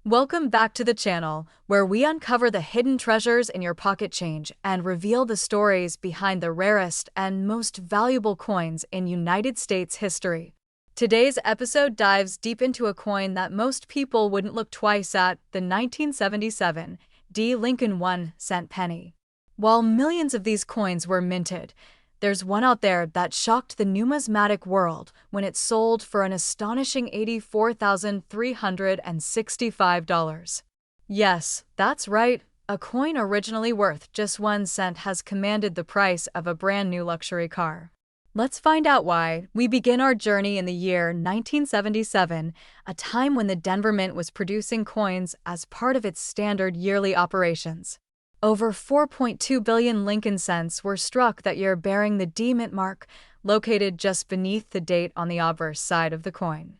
Welcome back to the channel, where we uncover the hidden treasures in your pocket change and reveal the stories behind the rarest and most valuable coins in United States history. Today's episode dives deep into a coin that most people wouldn't look twice at, the 1977 D. Lincoln 1-cent penny. While millions of these coins were minted, there's one out there that shocked the numismatic world when it sold for an astonishing $84,365. Yes, that's right. A coin originally worth just 1 cent has commanded the price of a brand new luxury car. Let's find out why. We begin our journey in the year 1977, a time when the Denver Mint was producing coins as part of its standard yearly operations. Over 4.2 billion Lincoln cents were struck that year, bearing the D Mint mark, located just beneath the date on the obverse side of the coin.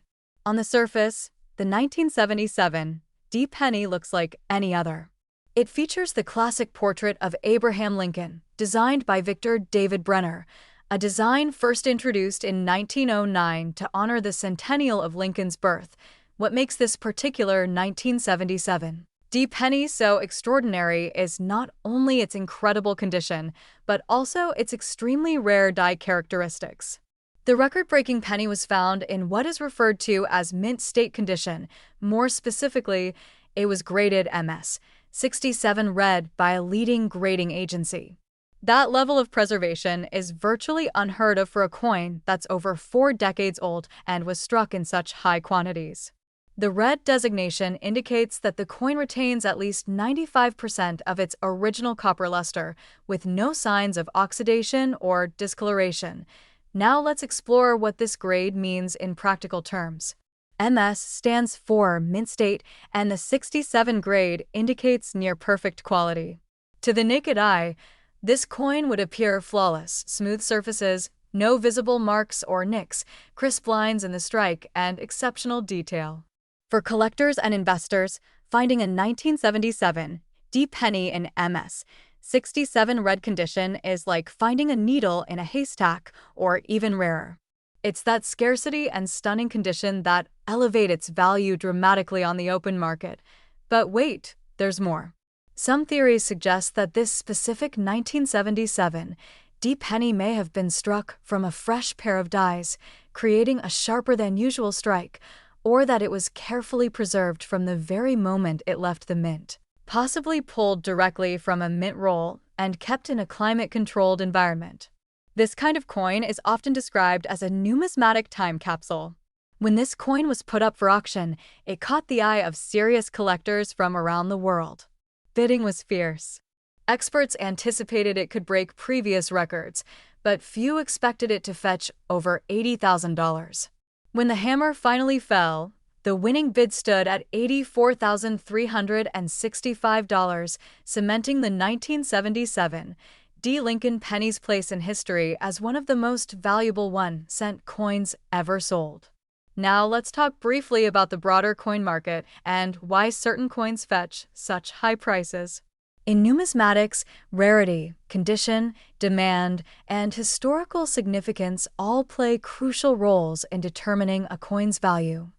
On the surface, the 1977 D penny looks like any other. It features the classic portrait of Abraham Lincoln, designed by Victor David Brenner, a design first introduced in 1909 to honor the centennial of Lincoln's birth. What makes this particular 1977 D penny so extraordinary is not only its incredible condition, but also its extremely rare die characteristics. The record-breaking penny was found in what is referred to as mint state condition. More specifically, it was graded MS 67 red by a leading grading agency. That level of preservation is virtually unheard of for a coin that's over 4 decades old and was struck in such high quantities. The red designation indicates that the coin retains at least 95% of its original copper luster, with no signs of oxidation or discoloration. Now let's explore what this grade means in practical terms. MS stands for mint state, and the 67 grade indicates near-perfect quality. To the naked eye, this coin would appear flawless: smooth surfaces, no visible marks or nicks, crisp lines in the strike, and exceptional detail. For collectors and investors, finding a 1977 D penny in MS 67 red condition is like finding a needle in a haystack, or even rarer. It's that scarcity and stunning condition that elevate its value dramatically on the open market. But wait, there's more. Some theories suggest that this specific 1977 D penny may have been struck from a fresh pair of dies, creating a sharper than usual strike, or that it was carefully preserved from the very moment it left the mint, possibly pulled directly from a mint roll and kept in a climate-controlled environment. This kind of coin is often described as a numismatic time capsule. When this coin was put up for auction, it caught the eye of serious collectors from around the world. Bidding was fierce. Experts anticipated it could break previous records, but few expected it to fetch over $80,000. When the hammer finally fell, the winning bid stood at $84,365, cementing the 1977 D. Lincoln penny's place in history as one of the most valuable 1-cent coins ever sold. Now let's talk briefly about the broader coin market and why certain coins fetch such high prices. In numismatics, rarity, condition, demand, and historical significance all play crucial roles in determining a coin's value.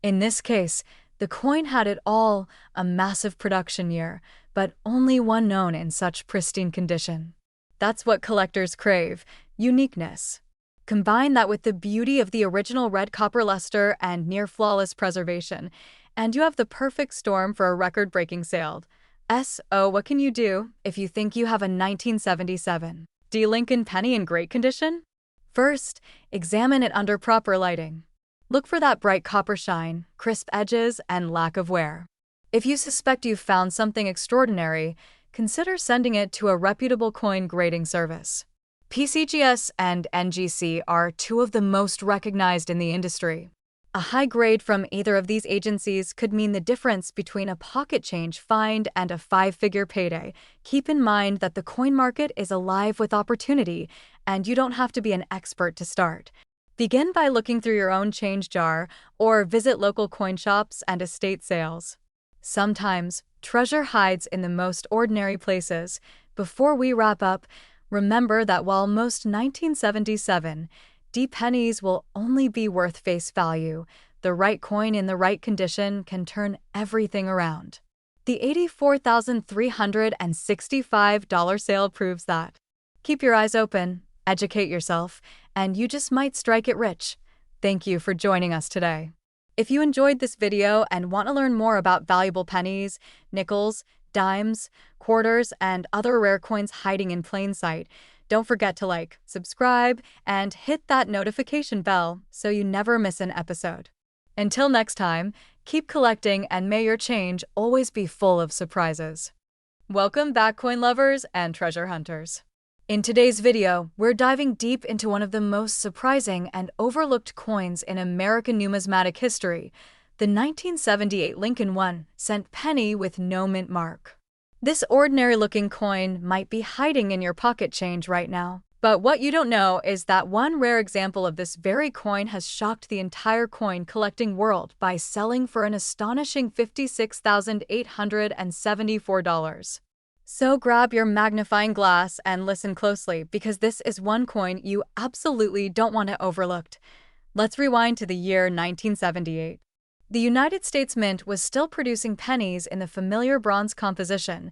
In this case, the coin had it all: a massive production year, but only one known in such pristine condition. That's what collectors crave: uniqueness. Combine that with the beauty of the original red copper luster and near-flawless preservation, and you have the perfect storm for a record-breaking sale. So what can you do if you think you have a 1977 D. Lincoln penny in great condition? First, examine it under proper lighting. Look for that bright copper shine, crisp edges, and lack of wear. If you suspect you've found something extraordinary, consider sending it to a reputable coin grading service. PCGS and NGC are two of the most recognized in the industry. A high grade from either of these agencies could mean the difference between a pocket change find and a 5-figure payday. Keep in mind that the coin market is alive with opportunity, and you don't have to be an expert to start. Begin by looking through your own change jar or visit local coin shops and estate sales. Sometimes, treasure hides in the most ordinary places. Before we wrap up, remember that while most 1977 D pennies will only be worth face value, the right coin in the right condition can turn everything around. The $84,365 sale proves that. Keep your eyes open, educate yourself, and you just might strike it rich. Thank you for joining us today. If you enjoyed this video and want to learn more about valuable pennies, nickels, dimes, quarters, and other rare coins hiding in plain sight, don't forget to like, subscribe, and hit that notification bell so you never miss an episode. Until next time, keep collecting and may your change always be full of surprises. Welcome back, coin lovers and treasure hunters. In today's video, we're diving deep into one of the most surprising and overlooked coins in American numismatic history, the 1978 Lincoln 1-cent penny with no mint mark. This ordinary-looking coin might be hiding in your pocket change right now. But what you don't know is that one rare example of this very coin has shocked the entire coin collecting world by selling for an astonishing $56,874. So grab your magnifying glass and listen closely, because this is one coin you absolutely don't want to overlook. Let's rewind to the year 1978. The United States Mint was still producing pennies in the familiar bronze composition,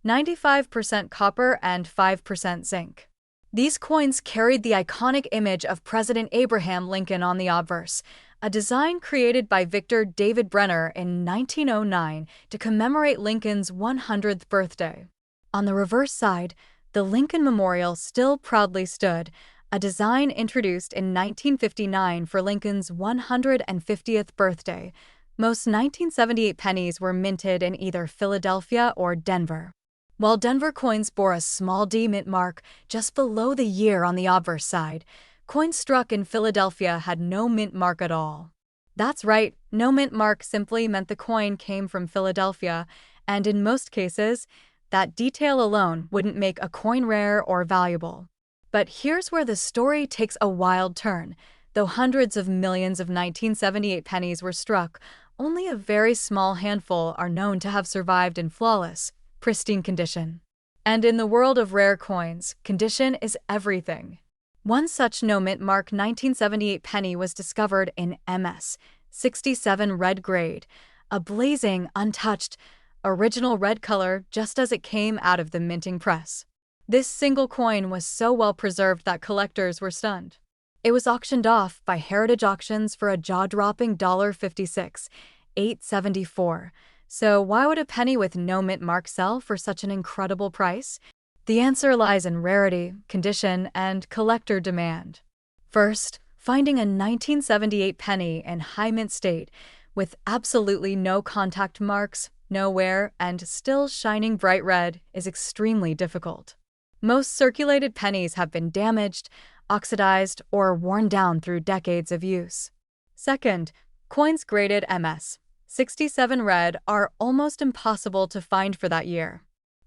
95% copper and 5% zinc. These coins carried the iconic image of President Abraham Lincoln on the obverse, a design created by Victor David Brenner in 1909 to commemorate Lincoln's 100th birthday. On the reverse side, the Lincoln Memorial still proudly stood, a design introduced in 1959 for Lincoln's 150th birthday. Most 1978 pennies were minted in either Philadelphia or Denver, while Denver coins bore a small D mint mark just below the year on the obverse side. Coins struck in Philadelphia had no mint mark at all. That's right, no mint mark simply meant the coin came from Philadelphia, and in most cases, that detail alone wouldn't make a coin rare or valuable. But here's where the story takes a wild turn. Though hundreds of millions of 1978 pennies were struck, only a very small handful are known to have survived in flawless, pristine condition. And in the world of rare coins, condition is everything. One such no mint mark 1978 penny was discovered in MS 67 red grade, a blazing, untouched, original red color just as it came out of the minting press. This single coin was so well preserved that collectors were stunned. It was auctioned off by Heritage Auctions for a jaw-dropping $56,874. So why would a penny with no mint mark sell for such an incredible price? The answer lies in rarity, condition, and collector demand. First, finding a 1978 penny in high mint state with absolutely no contact marks, no wear, and still shining bright red is extremely difficult. Most circulated pennies have been damaged, oxidized, or worn down through decades of use. Second, coins graded MS 67 red are almost impossible to find for that year.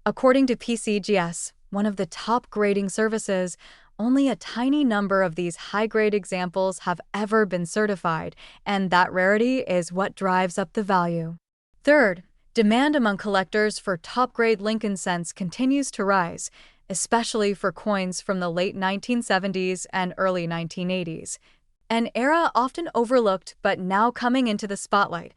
According to PCGS, one of the top grading services, only a tiny number of these high-grade examples have ever been certified, and that rarity is what drives up the value. Third, demand among collectors for top-grade Lincoln cents continues to rise, especially for coins from the late 1970s and early 1980s, an era often overlooked but now coming into the spotlight.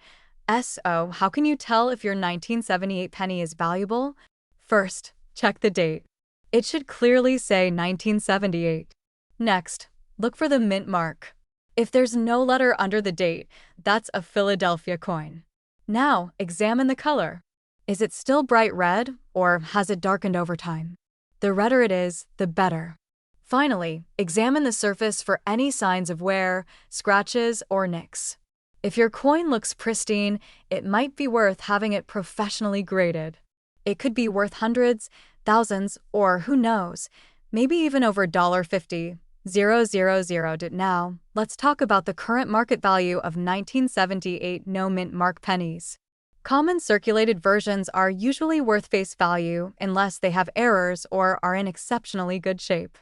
So, how can you tell if your 1978 penny is valuable? First, check the date. It should clearly say 1978. Next, look for the mint mark. If there's no letter under the date, that's a Philadelphia coin. Now, examine the color. Is it still bright red, or has it darkened over time? The redder it is, the better. Finally, examine the surface for any signs of wear, scratches, or nicks. If your coin looks pristine, it might be worth having it professionally graded. It could be worth hundreds, thousands, or who knows, maybe even over $50,000. Now, let's talk about the current market value of 1978 no mint mark pennies. Common circulated versions are usually worth face value unless they have errors or are in exceptionally good shape.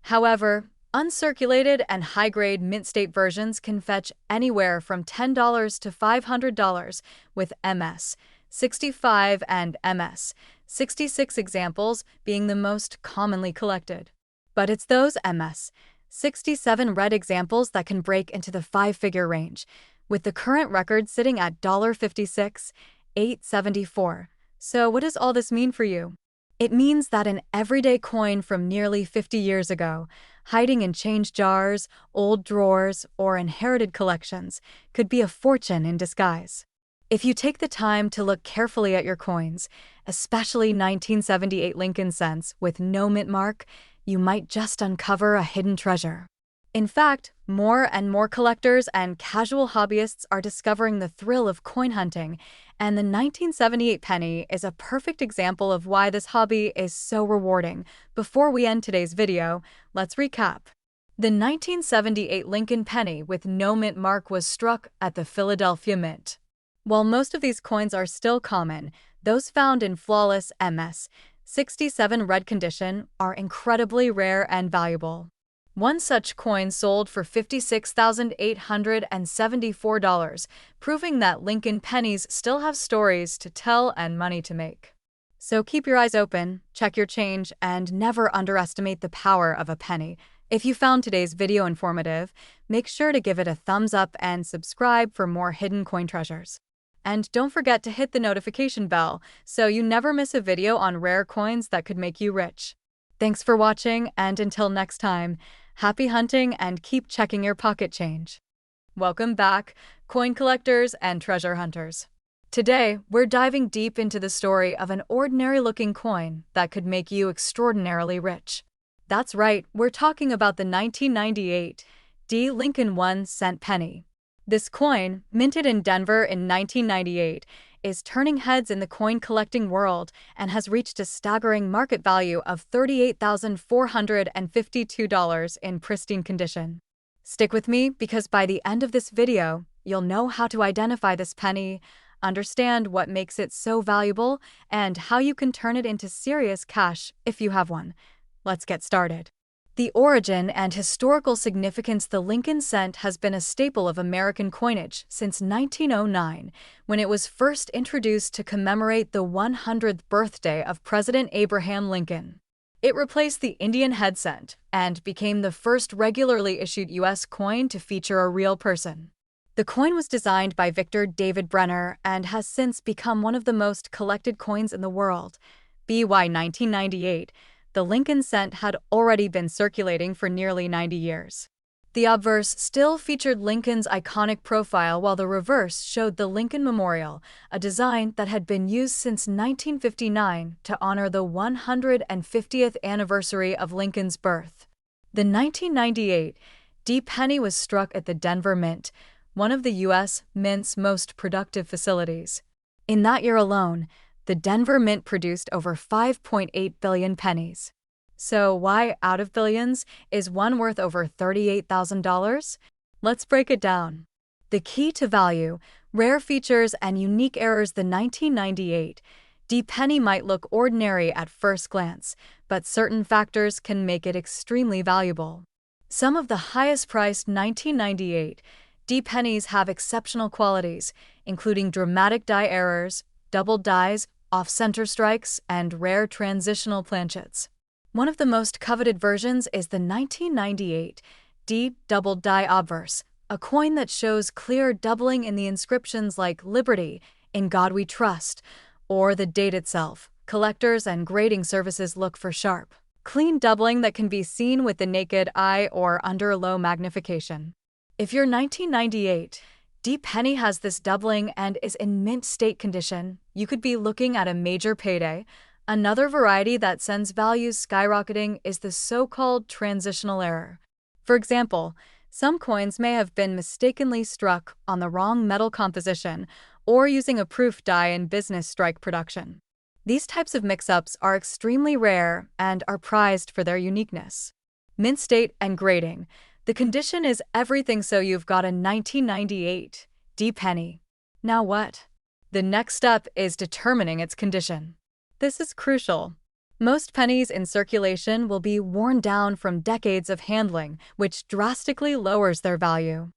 However, uncirculated and high-grade mint state versions can fetch anywhere from $10 to $500, with MS 65 and MS 66 examples being the most commonly collected. But it's those MS 67 red examples that can break into the five-figure range, with the current record sitting at $56,874. So what does all this mean for you? It means that an everyday coin from nearly 50 years ago, hiding in change jars, old drawers, or inherited collections, could be a fortune in disguise. If you take the time to look carefully at your coins, especially 1978 Lincoln cents with no mint mark, you might just uncover a hidden treasure. In fact, more and more collectors and casual hobbyists are discovering the thrill of coin hunting, and the 1978 penny is a perfect example of why this hobby is so rewarding. Before we end today's video, let's recap. The 1978 Lincoln penny with no mint mark was struck at the Philadelphia Mint. While most of these coins are still common, those found in flawless MS-67 red condition are incredibly rare and valuable. One such coin sold for $56,874, proving that Lincoln pennies still have stories to tell and money to make. So keep your eyes open, check your change, and never underestimate the power of a penny. If you found today's video informative, make sure to give it a thumbs up and subscribe for more hidden coin treasures. And don't forget to hit the notification bell so you never miss a video on rare coins that could make you rich. Thanks for watching, and until next time, happy hunting and keep checking your pocket change. Welcome back, coin collectors and treasure hunters. Today, we're diving deep into the story of an ordinary-looking coin that could make you extraordinarily rich. That's right, we're talking about the 1998 D. Lincoln 1-cent penny. This coin, minted in Denver in 1998, is turning heads in the coin collecting world and has reached a staggering market value of $38,452 in pristine condition. Stick with me because by the end of this video, you'll know how to identify this penny, understand what makes it so valuable, and how you can turn it into serious cash if you have one. Let's get started. The origin and historical significance. The Lincoln cent has been a staple of American coinage since 1909, when it was first introduced to commemorate the 100th birthday of President Abraham Lincoln. It replaced the Indian head cent and became the first regularly issued U.S. coin to feature a real person. The coin was designed by Victor David Brenner and has since become one of the most collected coins in the world. By 1998, the Lincoln cent had already been circulating for nearly 90 years. The obverse still featured Lincoln's iconic profile, while the reverse showed the Lincoln Memorial, a design that had been used since 1959 to honor the 150th anniversary of Lincoln's birth. The 1998 D penny was struck at the Denver Mint, one of the U.S. Mint's most productive facilities. In that year alone, the Denver Mint produced over 5.8 billion pennies. So why, out of billions, is one worth over $38,000? Let's break it down. The key to value, rare features, and unique errors. The 1998 D penny might look ordinary at first glance, but certain factors can make it extremely valuable. Some of the highest-priced 1998 D pennies have exceptional qualities, including dramatic die errors, doubled dies, off-center strikes, and rare transitional planchets. One of the most coveted versions is the 1998 D doubled die obverse, a coin that shows clear doubling in the inscriptions like "Liberty," "In God We Trust," or the date itself. Collectors and grading services look for sharp, clean doubling that can be seen with the naked eye or under low magnification. If your 1998 D penny has this doubling and is in mint state condition, you could be looking at a major payday. Another variety that sends values skyrocketing is the so-called transitional error. For example, some coins may have been mistakenly struck on the wrong metal composition or using a proof die in business strike production. These types of mix-ups are extremely rare and are prized for their uniqueness. Mint state and grading. The condition is everything, so you've got a 1998 D penny. Now what? The next step is determining its condition. This is crucial. Most pennies in circulation will be worn down from decades of handling, which drastically lowers their value.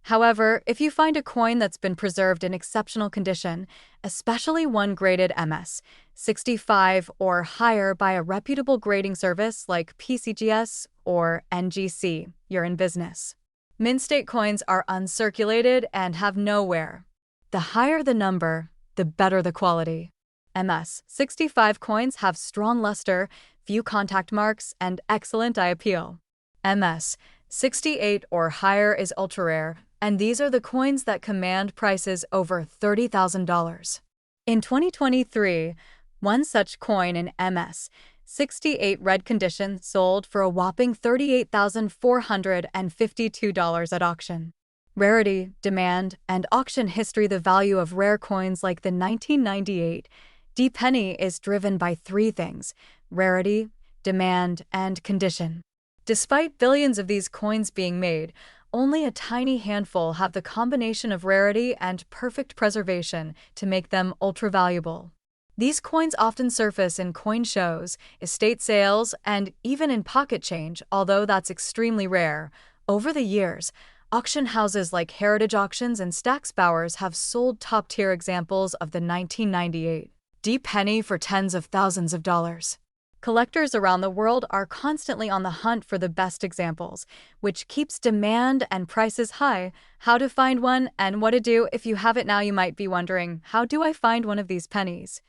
However, if you find a coin that's been preserved in exceptional condition, especially one graded MS-65 or higher by a reputable grading service like PCGS or NGC, you're in business. Mint state coins are uncirculated and have no wear. The higher the number, the better the quality. MS 65 coins have strong luster, few contact marks, and excellent eye appeal. MS 68 or higher is ultra rare, and these are the coins that command prices over $30,000. In 2023, one such coin in MS 68 red condition sold for a whopping $38,452 at auction. Rarity, demand, and auction history. The value of rare coins like the 1998 D penny is driven by three things: rarity, demand, and condition. Despite billions of these coins being made, only a tiny handful have the combination of rarity and perfect preservation to make them ultra-valuable. These coins often surface in coin shows, estate sales, and even in pocket change, although that's extremely rare. Over the years, auction houses like Heritage Auctions and Stack's Bowers have sold top-tier examples of the 1998 D penny for tens of thousands of dollars. Collectors around the world are constantly on the hunt for the best examples, which keeps demand and prices high. How to find one and what to do if you have it now? You might be wondering, how do I find one of these pennies?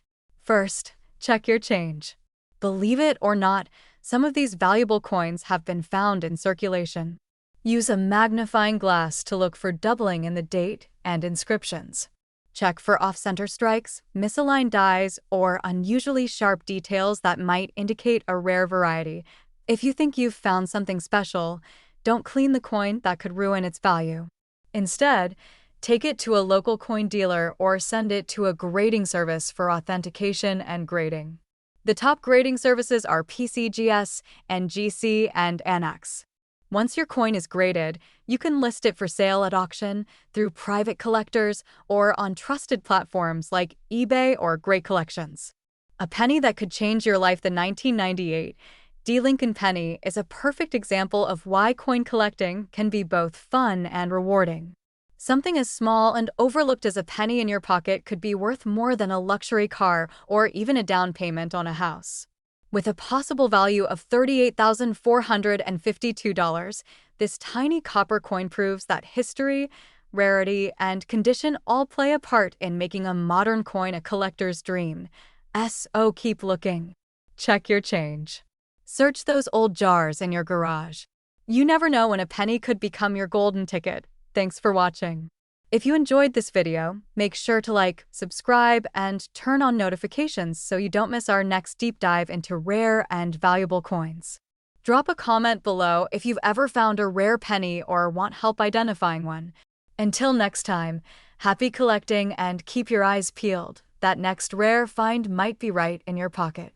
First, check your change. Believe it or not, some of these valuable coins have been found in circulation. Use a magnifying glass to look for doubling in the date and inscriptions. Check for off-center strikes, misaligned dies, or unusually sharp details that might indicate a rare variety. If you think you've found something special, don't clean the coin. That could ruin its value. Instead, take it to a local coin dealer or send it to a grading service for authentication and grading. The top grading services are PCGS, NGC, and Annex. Once your coin is graded, you can list it for sale at auction, through private collectors, or on trusted platforms like eBay or Great Collections. A penny that could change your life. The 1998 D Lincoln penny is a perfect example of why coin collecting can be both fun and rewarding. Something as small and overlooked as a penny in your pocket could be worth more than a luxury car or even a down payment on a house. With a possible value of $38,452, this tiny copper coin proves that history, rarity, and condition all play a part in making a modern coin a collector's dream. So keep looking. Check your change. Search those old jars in your garage. You never know when a penny could become your golden ticket. Thanks for watching. If you enjoyed this video, make sure to like, subscribe, and turn on notifications so you don't miss our next deep dive into rare and valuable coins. Drop a comment below if you've ever found a rare penny or want help identifying one. Until next time, happy collecting and keep your eyes peeled. That next rare find might be right in your pocket.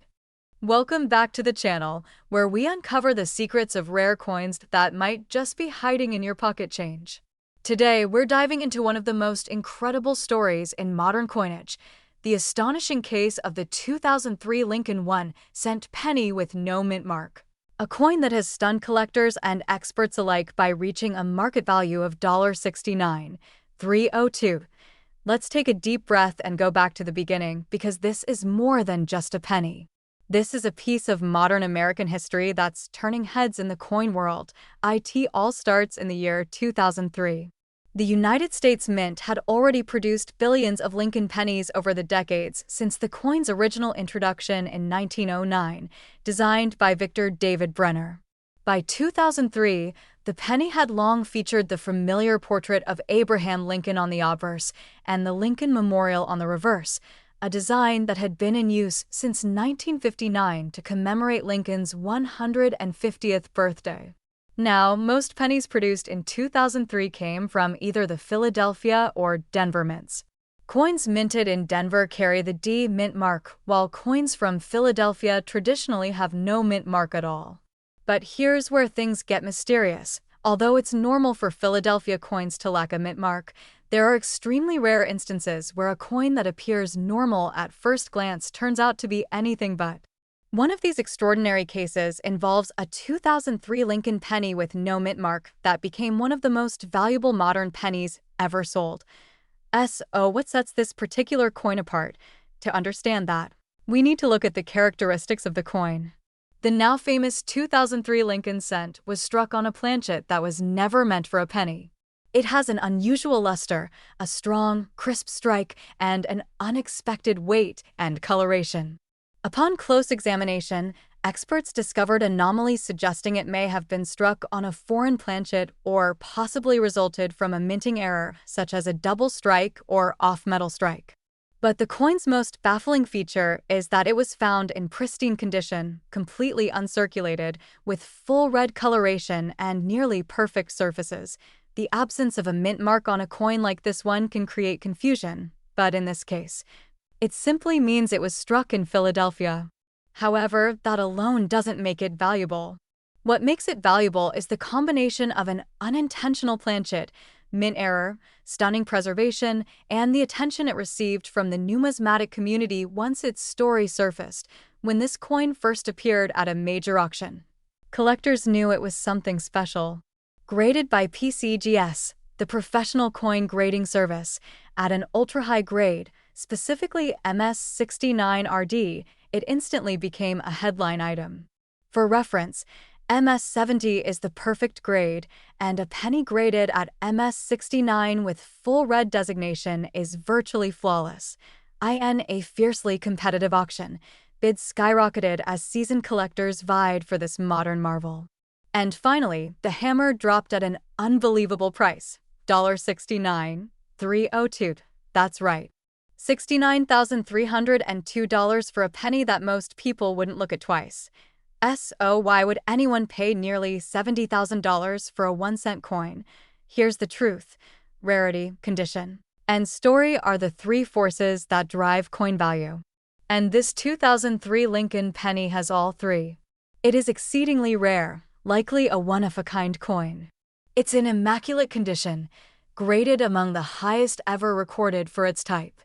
Welcome back to the channel, where we uncover the secrets of rare coins that might just be hiding in your pocket change. Today, we're diving into one of the most incredible stories in modern coinage, the astonishing case of the 2003 Lincoln 1-cent penny with no mint mark. A coin that has stunned collectors and experts alike by reaching a market value of $69,302. Let's take a deep breath and go back to the beginning, because this is more than just a penny. This is a piece of modern American history that's turning heads in the coin world. It all starts in the year 2003. The United States Mint had already produced billions of Lincoln pennies over the decades since the coin's original introduction in 1909, designed by Victor David Brenner. By 2003, the penny had long featured the familiar portrait of Abraham Lincoln on the obverse and the Lincoln Memorial on the reverse, a design that had been in use since 1959 to commemorate Lincoln's 150th birthday. Now, most pennies produced in 2003 came from either the Philadelphia or Denver mints. Coins minted in Denver carry the D mint mark, while coins from Philadelphia traditionally have no mint mark at all. But here's where things get mysterious. Although it's normal for Philadelphia coins to lack a mint mark, there are extremely rare instances where a coin that appears normal at first glance turns out to be anything but. One of these extraordinary cases involves a 2003 Lincoln penny with no mint mark that became one of the most valuable modern pennies ever sold. What sets this particular coin apart? To understand that, we need to look at the characteristics of the coin. The now famous 2003 Lincoln cent was struck on a planchet that was never meant for a penny. It has an unusual luster, a strong, crisp strike, and an unexpected weight and coloration. Upon close examination, experts discovered anomalies suggesting it may have been struck on a foreign planchet or possibly resulted from a minting error, such as a double strike or off-metal strike. But the coin's most baffling feature is that it was found in pristine condition, completely uncirculated, with full red coloration and nearly perfect surfaces. The absence of a mint mark on a coin like this one can create confusion, but in this case, it simply means it was struck in Philadelphia. However, that alone doesn't make it valuable. What makes it valuable is the combination of an unintentional planchet, mint error, stunning preservation, and the attention it received from the numismatic community once its story surfaced, when this coin first appeared at a major auction. Collectors knew it was something special. Graded by PCGS, the professional coin grading service, at an ultra-high grade, specifically MS69RD, it instantly became a headline item. For reference, MS70 is the perfect grade, and a penny graded at MS69 with full red designation is virtually flawless. In a fiercely competitive auction, bids skyrocketed as seasoned collectors vied for this modern marvel. And finally, the hammer dropped at an unbelievable price, $69,302. That's right. $69,302 for a penny that most people wouldn't look at twice. So why would anyone pay nearly $70,000 for a 1-cent coin? Here's the truth. Rarity, condition, and story are the three forces that drive coin value. And this 2003 Lincoln penny has all three. It is exceedingly rare, likely a one-of-a-kind coin. It's in immaculate condition, graded among the highest ever recorded for its type.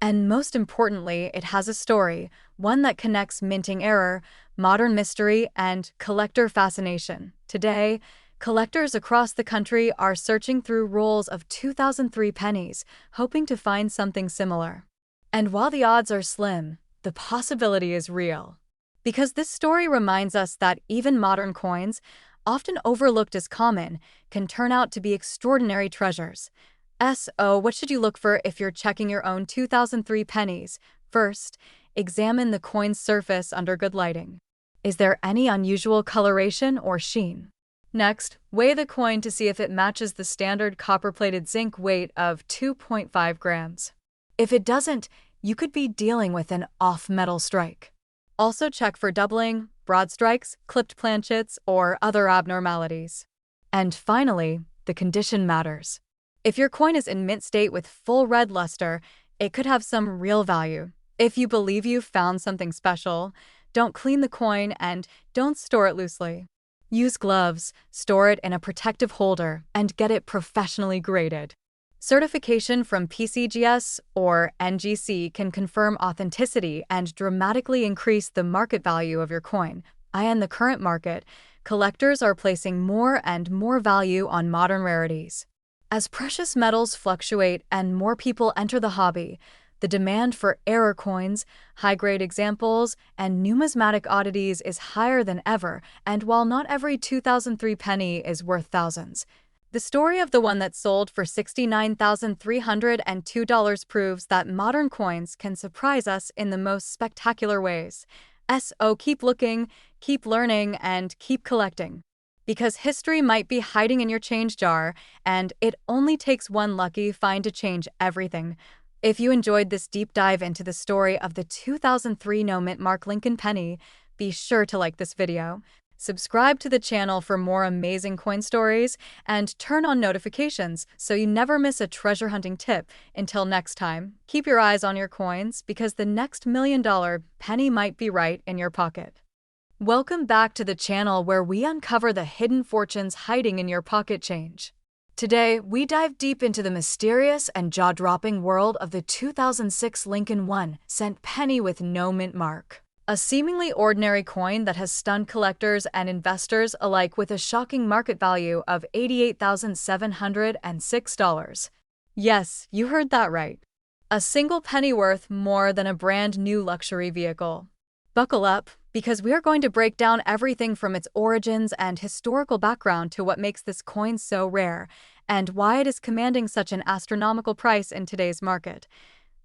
And most importantly, it has a story, one that connects minting error, modern mystery, and collector fascination. Today, collectors across the country are searching through rolls of 2003 pennies, hoping to find something similar. And while the odds are slim, the possibility is real. Because this story reminds us that even modern coins, often overlooked as common, can turn out to be extraordinary treasures. So, what should you look for if you're checking your own 2003 pennies? First, examine the coin's surface under good lighting. Is there any unusual coloration or sheen? Next, weigh the coin to see if it matches the standard copper-plated zinc weight of 2.5 grams. If it doesn't, you could be dealing with an off-metal strike. Also check for doubling, broad strikes, clipped planchets, or other abnormalities. And finally, the condition matters. If your coin is in mint state with full red luster, it could have some real value. If you believe you've found something special, don't clean the coin and don't store it loosely. Use gloves, store it in a protective holder, and get it professionally graded. Certification from PCGS or NGC can confirm authenticity and dramatically increase the market value of your coin. In the current market, collectors are placing more and more value on modern rarities. As precious metals fluctuate and more people enter the hobby, the demand for error coins, high-grade examples, and numismatic oddities is higher than ever, and while not every 2003 penny is worth thousands, the story of the one that sold for $69,302 proves that modern coins can surprise us in the most spectacular ways. So keep looking, keep learning, and keep collecting. Because history might be hiding in your change jar, and it only takes one lucky find to change everything. If you enjoyed this deep dive into the story of the 2003 no-mint mark Lincoln penny, be sure to like this video, subscribe to the channel for more amazing coin stories, and turn on notifications so you never miss a treasure hunting tip. Until next time, keep your eyes on your coins because the next $1 million penny might be right in your pocket. Welcome back to the channel where we uncover the hidden fortunes hiding in your pocket change. Today, we dive deep into the mysterious and jaw-dropping world of the 2006 Lincoln 1-cent penny with no mint mark. A seemingly ordinary coin that has stunned collectors and investors alike with a shocking market value of $88,706. Yes, you heard that right. A single penny worth more than a brand new luxury vehicle. Buckle up, because we are going to break down everything from its origins and historical background to what makes this coin so rare, and why it is commanding such an astronomical price in today's market.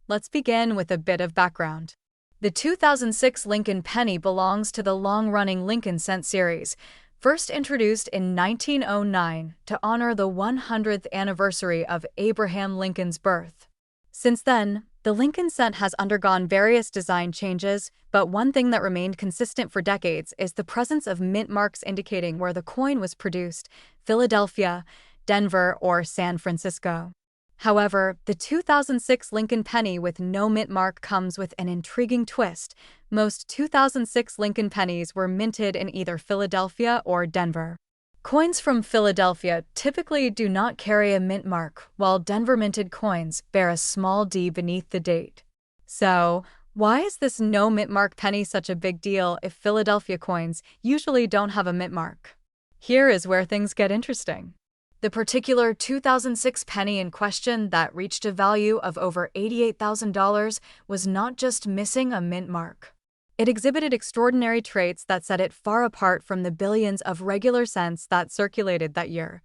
Let's begin with a bit of background. The 2006 Lincoln penny belongs to the long-running Lincoln cent series, first introduced in 1909 to honor the 100th anniversary of Abraham Lincoln's birth. Since then, the Lincoln cent has undergone various design changes, but one thing that remained consistent for decades is the presence of mint marks indicating where the coin was produced: Philadelphia, Denver, or San Francisco. However, the 2006 Lincoln penny with no mint mark comes with an intriguing twist. Most 2006 Lincoln pennies were minted in either Philadelphia or Denver. Coins from Philadelphia typically do not carry a mint mark, while Denver minted coins bear a small D beneath the date. So, why is this no mint mark penny such a big deal if Philadelphia coins usually don't have a mint mark? Here is where things get interesting. The particular 2006 penny in question that reached a value of over $88,000 was not just missing a mint mark. It exhibited extraordinary traits that set it far apart from the billions of regular cents that circulated that year.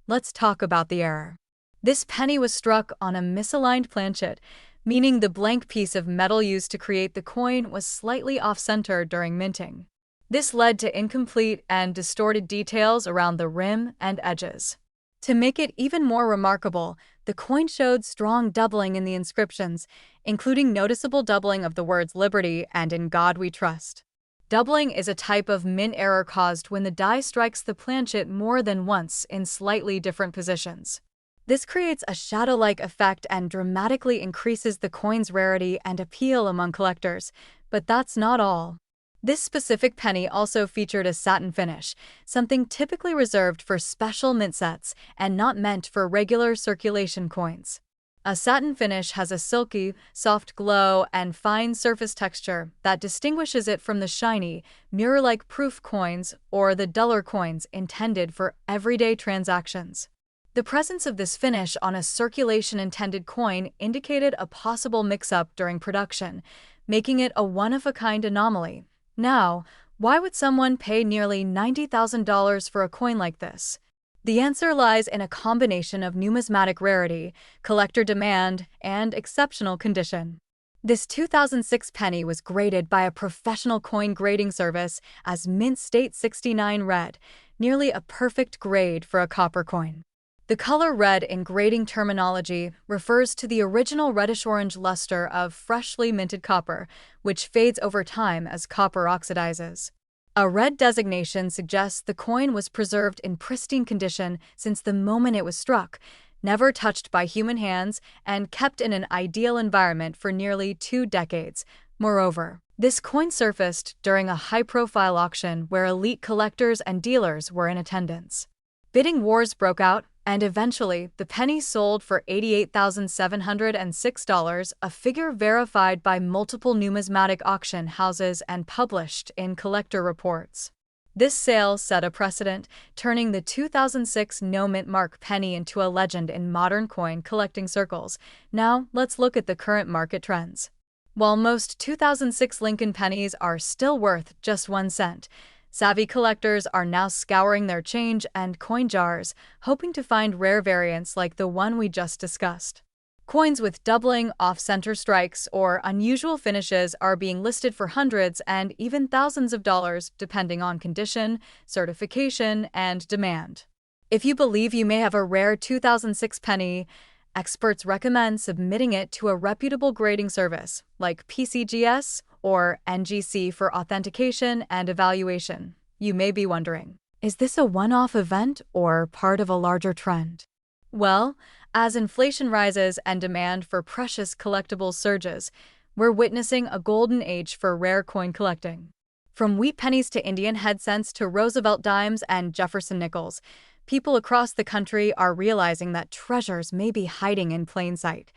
Let's talk about the error. This penny was struck on a misaligned planchet, meaning the blank piece of metal used to create the coin was slightly off-center during minting. This led to incomplete and distorted details around the rim and edges. To make it even more remarkable, the coin showed strong doubling in the inscriptions, including noticeable doubling of the words Liberty and In God We Trust. Doubling is a type of mint error caused when the die strikes the planchet more than once in slightly different positions. This creates a shadow-like effect and dramatically increases the coin's rarity and appeal among collectors, but that's not all. This specific penny also featured a satin finish, something typically reserved for special mint sets and not meant for regular circulation coins. A satin finish has a silky, soft glow and fine surface texture that distinguishes it from the shiny, mirror-like proof coins or the duller coins intended for everyday transactions. The presence of this finish on a circulation-intended coin indicated a possible mix-up during production, making it a one-of-a-kind anomaly. Now, why would someone pay nearly $90,000 for a coin like this? The answer lies in a combination of numismatic rarity, collector demand, and exceptional condition. This 2006 penny was graded by a professional coin grading service as Mint State 69 red, nearly a perfect grade for a copper coin. The color red in grading terminology refers to the original reddish-orange luster of freshly minted copper, which fades over time as copper oxidizes. A red designation suggests the coin was preserved in pristine condition since the moment it was struck, never touched by human hands, and kept in an ideal environment for nearly 2 decades. Moreover, this coin surfaced during a high-profile auction where elite collectors and dealers were in attendance. Bidding wars broke out, and eventually, the penny sold for $88,706, a figure verified by multiple numismatic auction houses and published in collector reports. This sale set a precedent, turning the 2006 no-mint mark penny into a legend in modern coin collecting circles. Now, let's look at the current market trends. While most 2006 Lincoln pennies are still worth just 1 cent, savvy collectors are now scouring their change and coin jars, hoping to find rare variants like the one we just discussed. Coins with doubling, off-center strikes, or unusual finishes are being listed for hundreds and even thousands of dollars depending on condition, certification, and demand. If you believe you may have a rare 2006 penny, experts recommend submitting it to a reputable grading service like PCGS or NGC for authentication and evaluation. You may be wondering, is this a one-off event or part of a larger trend? Well, as inflation rises and demand for precious collectibles surges, we're witnessing a golden age for rare coin collecting. From wheat pennies to Indian head cents to Roosevelt dimes and Jefferson nickels, people across the country are realizing that treasures may be hiding in plain sight.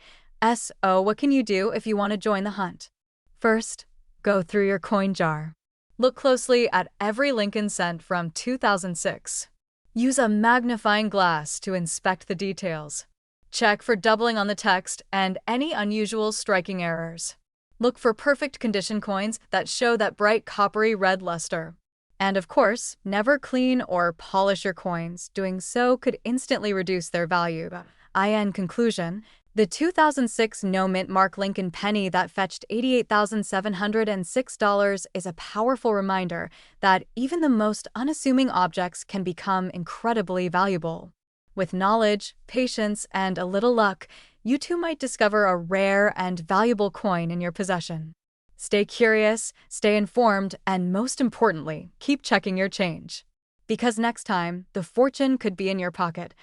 So, what can you do if you want to join the hunt? First, go through your coin jar. Look closely at every Lincoln cent from 2006. Use a magnifying glass to inspect the details. Check for doubling on the text and any unusual striking errors. Look for perfect condition coins that show that bright coppery red luster. And of course, never clean or polish your coins. Doing so could instantly reduce their value. In conclusion, the 2006 no-mint Mark Lincoln penny that fetched $88,706 is a powerful reminder that even the most unassuming objects can become incredibly valuable. With knowledge, patience, and a little luck, you too might discover a rare and valuable coin in your possession. Stay curious, stay informed, and most importantly, keep checking your change. Because next time, the fortune could be in your pocket.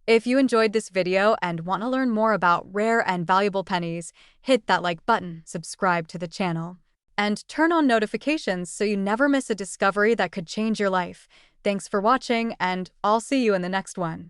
If you enjoyed this video and want to learn more about rare and valuable pennies, hit that like button, subscribe to the channel, and turn on notifications so you never miss a discovery that could change your life. Thanks for watching, and I'll see you in the next one.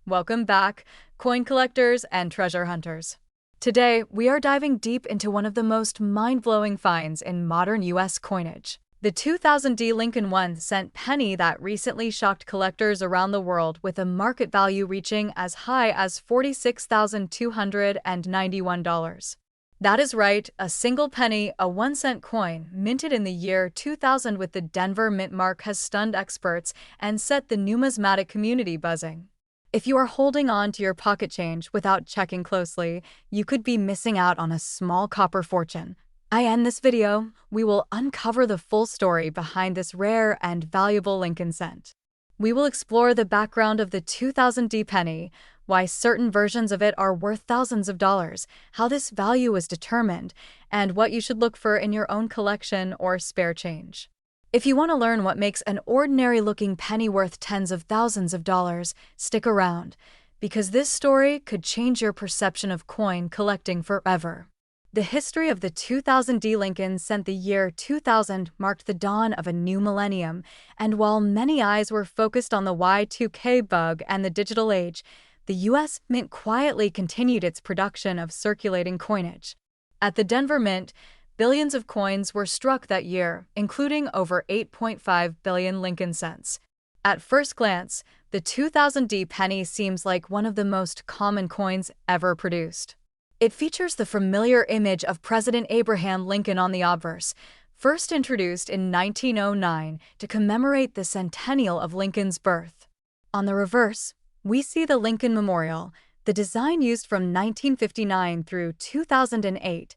Welcome back, coin collectors and treasure hunters. Today, we are diving deep into one of the most mind-blowing finds in modern U.S. coinage. The 2000 Lincoln 1-cent penny that recently shocked collectors around the world with a market value reaching as high as $46,291. That is right, a single penny, a 1-cent coin, minted in the year 2000 with the Denver mint mark has stunned experts and set the numismatic community buzzing. If you are holding on to your pocket change without checking closely, you could be missing out on a small copper fortune. In this video, we will uncover the full story behind this rare and valuable Lincoln cent. We will explore the background of the 2000 penny, why certain versions of it are worth thousands of dollars, how this value was determined, and what you should look for in your own collection or spare change. If you want to learn what makes an ordinary-looking penny worth tens of thousands of dollars, stick around, because this story could change your perception of coin collecting forever. The history of the 2000 Lincoln cent. The year 2000 marked the dawn of a new millennium, and while many eyes were focused on the Y2K bug and the digital age, the U.S. Mint quietly continued its production of circulating coinage. At the Denver Mint, billions of coins were struck that year, including over 8.5 billion Lincoln cents. At first glance, the 2000 penny seems like one of the most common coins ever produced. It features the familiar image of President Abraham Lincoln on the obverse, first introduced in 1909 to commemorate the centennial of Lincoln's birth. On the reverse, we see the Lincoln Memorial, the design used from 1959 through 2008.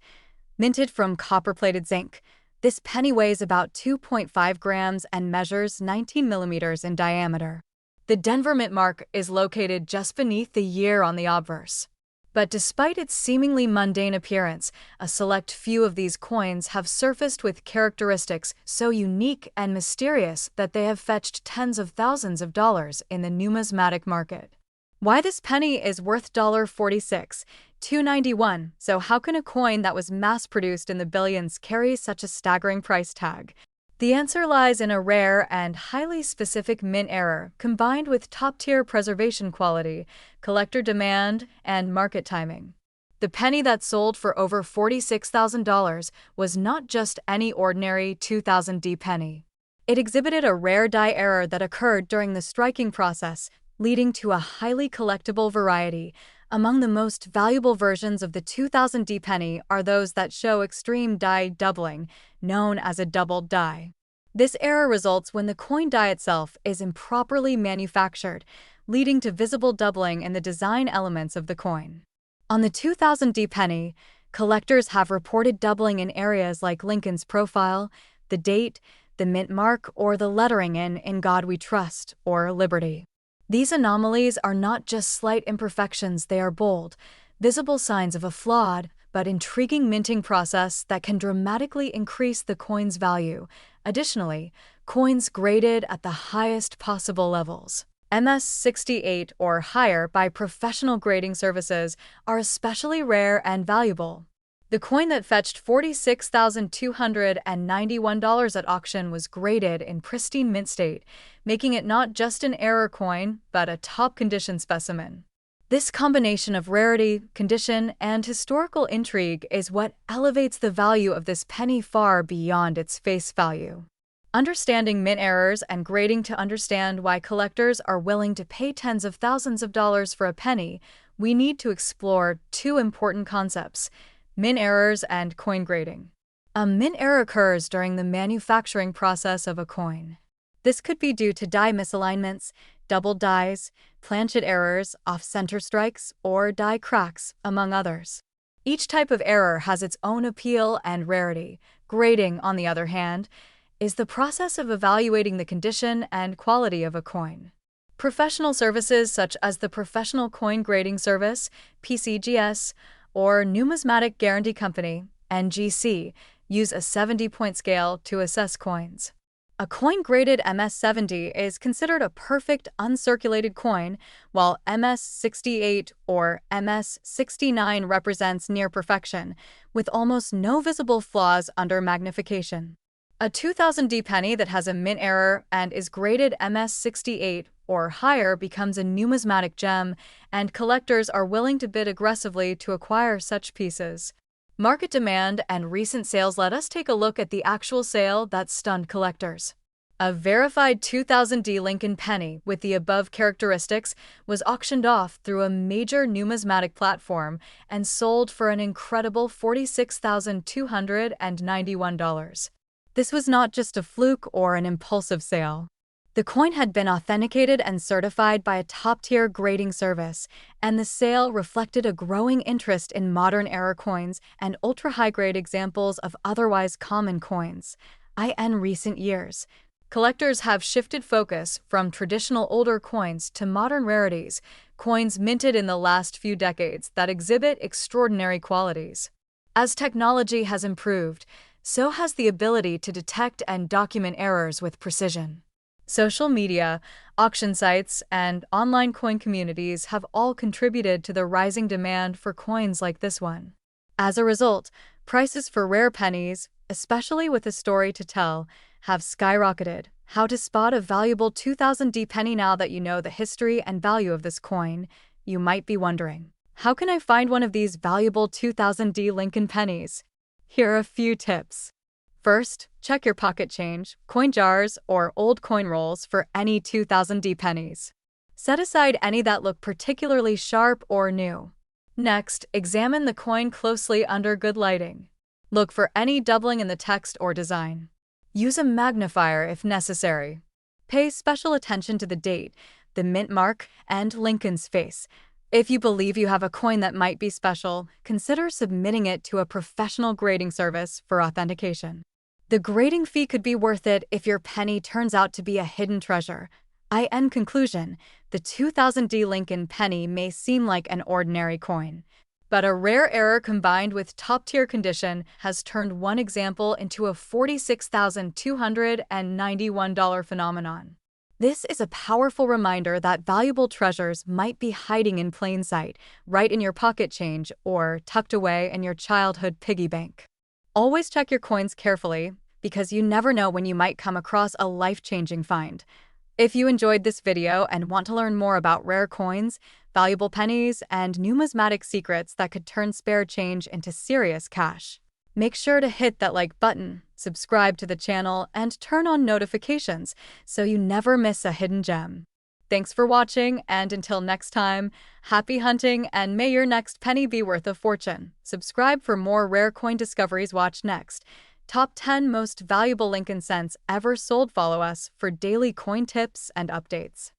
Minted from copper-plated zinc, this penny weighs about 2.5 grams and measures 19 millimeters in diameter. The Denver Mint mark is located just beneath the year on the obverse. But despite its seemingly mundane appearance, a select few of these coins have surfaced with characteristics so unique and mysterious that they have fetched tens of thousands of dollars in the numismatic market. Why this penny is worth $46,291. So how can a coin that was mass-produced in the billions carry such a staggering price tag? The answer lies in a rare and highly specific mint error combined with top-tier preservation quality, collector demand, and market timing. The penny that sold for over $46,000 was not just any ordinary 2000 penny. It exhibited a rare die error that occurred during the striking process, leading to a highly collectible variety. Among the most valuable versions of the 2000 penny are those that show extreme die doubling, known as a doubled die. This error results when the coin die itself is improperly manufactured, leading to visible doubling in the design elements of the coin. On the 2000 penny, collectors have reported doubling in areas like Lincoln's profile, the date, the mint mark, or the lettering in God We Trust or Liberty. These anomalies are not just slight imperfections, they are bold, visible signs of a flawed but intriguing minting process that can dramatically increase the coin's value. Additionally, coins graded at the highest possible levels, MS 68 or higher by professional grading services, are especially rare and valuable. The coin that fetched $46,291 at auction was graded in pristine mint state, making it not just an error coin, but a top-condition specimen. This combination of rarity, condition, and historical intrigue is what elevates the value of this penny far beyond its face value. Understanding mint errors and grading to understand why collectors are willing to pay tens of thousands of dollars for a penny, we need to explore two important concepts: mint errors and coin grading. A mint error occurs during the manufacturing process of a coin. This could be due to die misalignments, doubled dies, planchet errors, off-center strikes, or die cracks, among others. Each type of error has its own appeal and rarity. Grading, on the other hand, is the process of evaluating the condition and quality of a coin. Professional services such as the Professional Coin Grading Service, PCGS, or Numismatic Guarantee Company, NGC, use a 70-point scale to assess coins. A coin graded MS-70 is considered a perfect uncirculated coin, while MS-68 or MS-69 represents near perfection, with almost no visible flaws under magnification. A 2000D penny that has a mint error and is graded MS-68 or higher becomes a numismatic gem, and collectors are willing to bid aggressively to acquire such pieces. Market demand and recent sales let us take a look at the actual sale that stunned collectors. A verified 2000D Lincoln penny with the above characteristics was auctioned off through a major numismatic platform and sold for an incredible $46,291. This was not just a fluke or an impulsive sale. The coin had been authenticated and certified by a top-tier grading service, and the sale reflected a growing interest in modern era coins and ultra-high-grade examples of otherwise common coins. In recent years, collectors have shifted focus from traditional older coins to modern rarities, coins minted in the last few decades that exhibit extraordinary qualities. As technology has improved, so has the ability to detect and document errors with precision. Social media, auction sites, and online coin communities have all contributed to the rising demand for coins like this one. As a result, prices for rare pennies, especially with a story to tell, have skyrocketed. How to spot a valuable 2000D penny? Now that you know the history and value of this coin, you might be wondering, how can I find one of these valuable 2000D Lincoln pennies? Here are a few tips. First, check your pocket change, coin jars, or old coin rolls for any 2000D pennies. Set aside any that look particularly sharp or new. Next, examine the coin closely under good lighting. Look for any doubling in the text or design. Use a magnifier if necessary. Pay special attention to the date, the mint mark, and Lincoln's face. If you believe you have a coin that might be special, consider submitting it to a professional grading service for authentication. The grading fee could be worth it if your penny turns out to be a hidden treasure. In conclusion, the 2000D Lincoln penny may seem like an ordinary coin, but a rare error combined with top-tier condition has turned one example into a $46,291 phenomenon. This is a powerful reminder that valuable treasures might be hiding in plain sight, right in your pocket change or tucked away in your childhood piggy bank. Always check your coins carefully, because you never know when you might come across a life-changing find. If you enjoyed this video and want to learn more about rare coins, valuable pennies, and numismatic secrets that could turn spare change into serious cash, make sure to hit that like button, subscribe to the channel, and turn on notifications so you never miss a hidden gem. Thanks for watching, and until next time, happy hunting and may your next penny be worth a fortune. Subscribe for more rare coin discoveries. Watch next. Top 10 Most Valuable Lincoln Cents Ever Sold. Follow us for daily coin tips and updates.